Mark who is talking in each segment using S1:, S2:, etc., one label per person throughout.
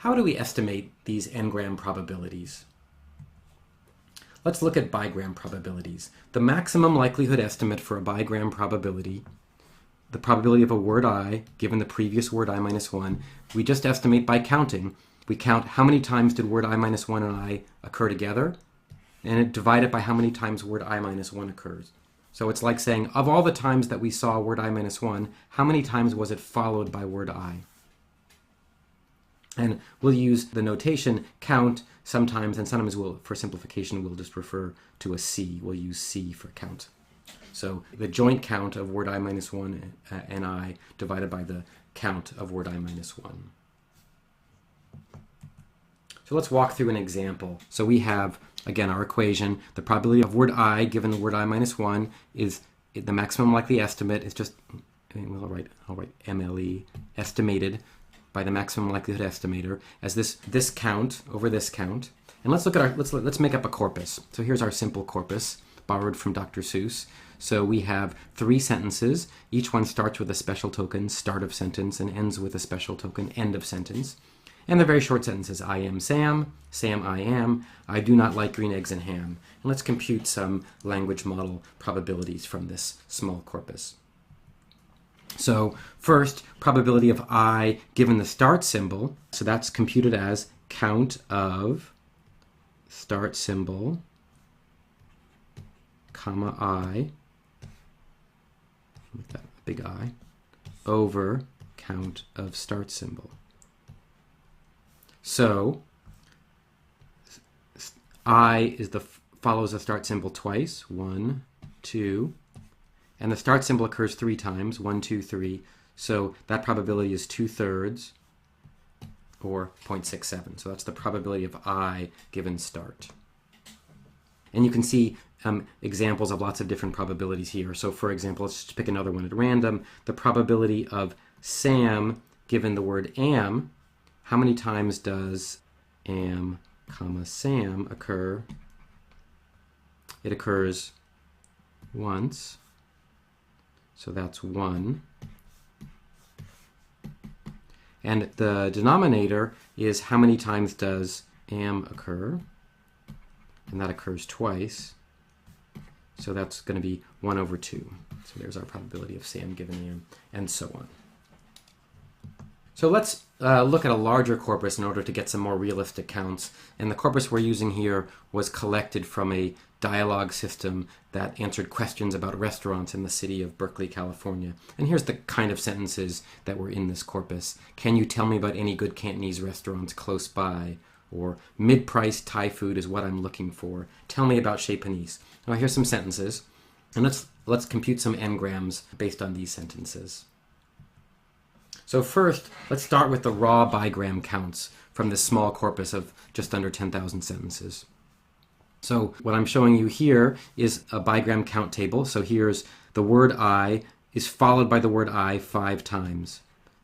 S1: How do we estimate these n-gram probabilities? Let's look at bigram probabilities. The maximum likelihood estimate for a bigram probability, the probability of a word I given the previous word I minus 1, we just estimate by counting. We count how many times did word I minus 1 and I occur together, and divide it by how many times word I minus 1 occurs. So it's like saying, of all the times that we saw word I minus 1, how many times was it followed by word I? And we'll use the notation count sometimes, and sometimes we'll, for simplification, we'll just refer to a C. We'll use C for count. So the joint count of word I minus 1 and I divided by the count of word I minus 1. So let's walk through an example. So we have, again, our equation. The probability of word I given the word I minus 1 is the maximum likely estimate. It's just, I'll write MLE, estimated by the maximum likelihood estimator as this count over this count. And let's look at let's make up a corpus. So here's our simple corpus borrowed from Dr. Seuss. So we have 3 sentences. Each one starts with a special token, start of sentence, and ends with a special token, end of sentence. And they're very short sentences. I am Sam, Sam I am, I do not like green eggs and ham. And let's compute some language model probabilities from this small corpus. So first, probability of I given the start symbol. So that's computed as count of start symbol, comma I, make that a big I, over count of start symbol. So I is follows the start symbol twice, 1, 2, and the start symbol occurs 3 times, 1, 2, 3. So that probability is 2/3, or 0.67. So that's the probability of I given start. And you can see examples of lots of different probabilities here. So for example, let's just pick another one at random. The probability of Sam given the word am. How many times does am, comma, Sam occur? It occurs once. So that's 1. And the denominator is how many times does am occur? And that occurs twice. So that's going to be 1/2. So there's our probability of Sam given am, and so on. So let's look at a larger corpus in order to get some more realistic counts. And the corpus we're using here was collected from a dialogue system that answered questions about restaurants in the city of Berkeley, California. And here's the kind of sentences that were in this corpus. Can you tell me about any good Cantonese restaurants close by? Or mid-priced Thai food is what I'm looking for. Tell me about Chez Panisse. Now here's some sentences. And let's compute some n-grams based on these sentences. So first, let's start with the raw bigram counts from this small corpus of just under 10,000 sentences. So what I'm showing you here is a bigram count table. So here's the word I is followed by the word I 5 times.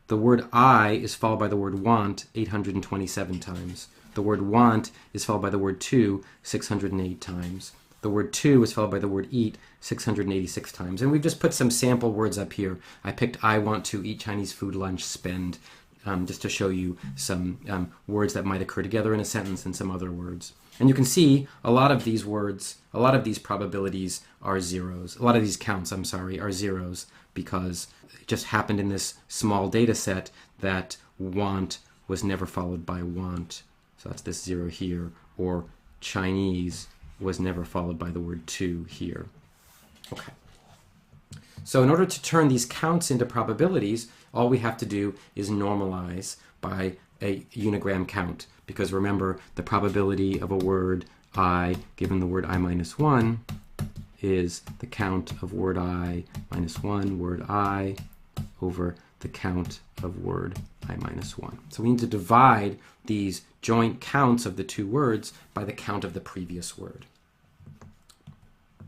S1: The word I is followed by the word want 827 times. The word want is followed by the word to 608 times. The word to is followed by the word eat 686 times. And we've just put some sample words up here. I picked I want to eat Chinese food, lunch, spend, just to show you some words that might occur together in a sentence and some other words. And you can see a lot of these words, a lot of these probabilities are zeros. A lot of these counts, I'm sorry, are zeros because it just happened in this small data set that want was never followed by want. So that's this 0 here. Or Chinese was never followed by the word to here. Okay. So in order to turn these counts into probabilities, all we have to do is normalize by a unigram count. Because remember, the probability of a word I given the word I minus 1 is the count of word I minus 1, word I, over the count of word I minus 1. So we need to divide these joint counts of the 2 words by the count of the previous word.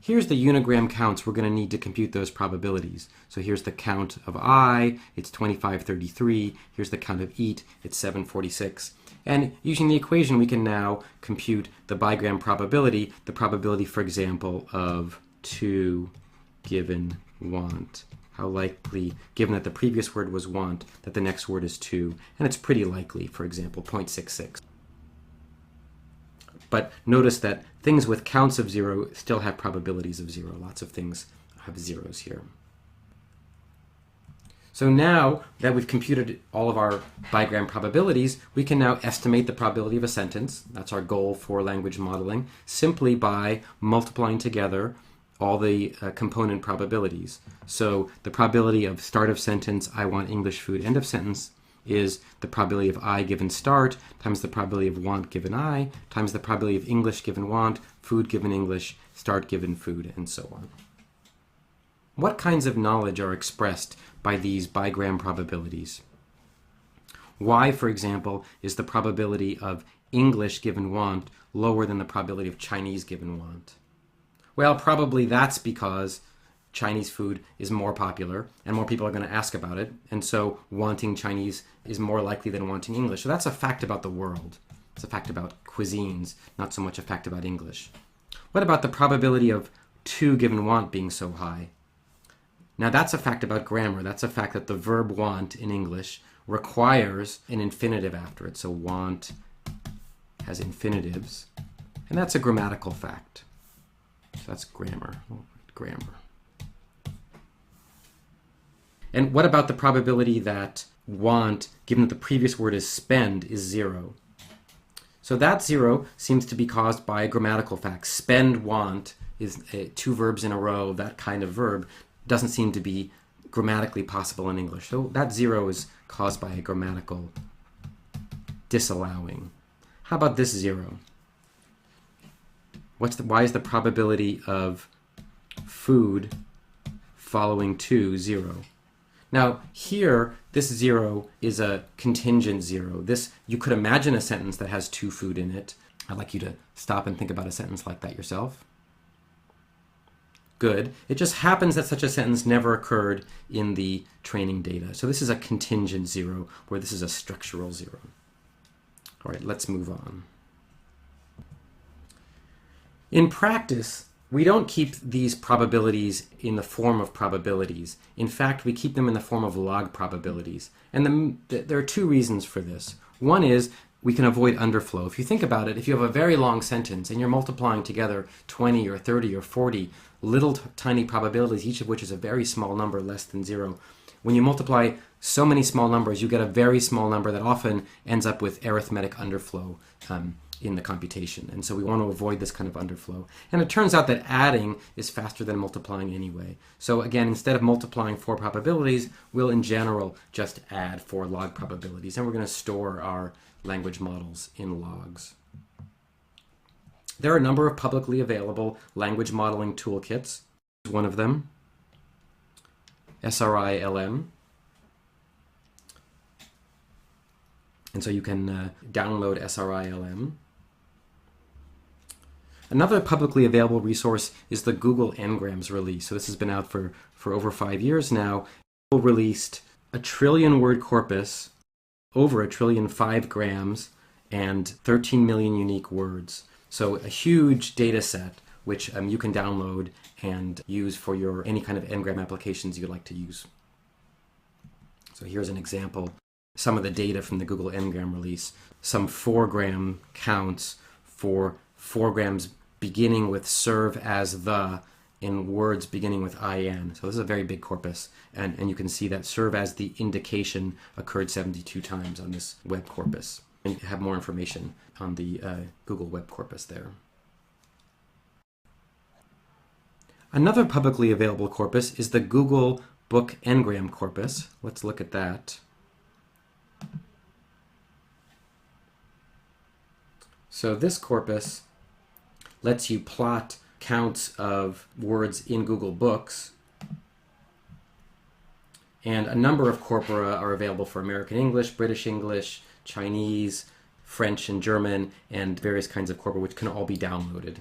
S1: Here's the unigram counts we're going to need to compute those probabilities. So here's the count of I, it's 2533. Here's the count of eat, it's 746. And using the equation, we can now compute the bigram probability, the probability, for example, of 2 given want. how likely, given that the previous word was want, that the next word is to, and it's pretty likely, for example, 0.66. But notice that things with counts of 0 still have probabilities of 0. Lots of things have zeros here. So now that we've computed all of our bigram probabilities, we can now estimate the probability of a sentence. That's our goal for language modeling, simply by multiplying together all the component probabilities. So the probability of start of sentence, I want English food, end of sentence, is the probability of I given start times the probability of want given I times the probability of English given want, food given English, start given food, and so on. What kinds of knowledge are expressed by these bigram probabilities? Why, for example, is the probability of English given want lower than the probability of Chinese given want? Well, probably that's because Chinese food is more popular and more people are going to ask about it, and so wanting Chinese is more likely than wanting English. So that's a fact about the world. It's a fact about cuisines, not so much a fact about English. What about the probability of to given want being so high? Now that's a fact about grammar. That's a fact that the verb want in English requires an infinitive after it. So want has infinitives, and that's a grammatical fact. So that's grammar. Grammar. And what about the probability that want, given that the previous word is spend, is 0? So that 0 seems to be caused by a grammatical fact. Spend, want is two verbs in a row. That kind of verb doesn't seem to be grammatically possible in English. So that 0 is caused by a grammatical disallowing. How about this 0? Why is the probability of food following to 0? Now here, this 0 is a contingent 0. You could imagine a sentence that has to food in it. I'd like you to stop and think about a sentence like that yourself. Good. It just happens that such a sentence never occurred in the training data. So this is a contingent 0, where this is a structural 0. All right, let's move on. In practice, we don't keep these probabilities in the form of probabilities. In fact, we keep them in the form of log probabilities. And there are two reasons for this. One is we can avoid underflow. If you think about it, if you have a very long sentence and you're multiplying together 20 or 30 or 40 little tiny probabilities, each of which is a very small number, less than 0, when you multiply so many small numbers, you get a very small number that often ends up with arithmetic underflow in the computation. And so we want to avoid this kind of underflow. And it turns out that adding is faster than multiplying anyway. So again, instead of multiplying 4 probabilities, we'll in general just add 4 log probabilities. And we're going to store our language models in logs. There are a number of publicly available language modeling toolkits. One of them, SRI-LM. And so you can download SRI-LM. Another publicly available resource is the Google Ngrams release. So this has been out for over 5 years now. Google released a 1 trillion word corpus, over 1,000,005 grams, and 13 million unique words. So a huge data set which you can download and use for your any kind of Ngram applications you'd like to use. So here's an example. Some of the data from the Google Ngram release. Some 4-gram counts for 4 grams beginning with serve as the in words beginning with IN. So this is a very big corpus. And you can see that serve as the indication occurred 72 times on this web corpus. And you have more information on the Google web corpus there. Another publicly available corpus is the Google Book Ngram corpus. Let's look at that. So this corpus lets you plot counts of words in Google Books, and a number of corpora are available for American English, British English, Chinese, French and German, and various kinds of corpora which can all be downloaded.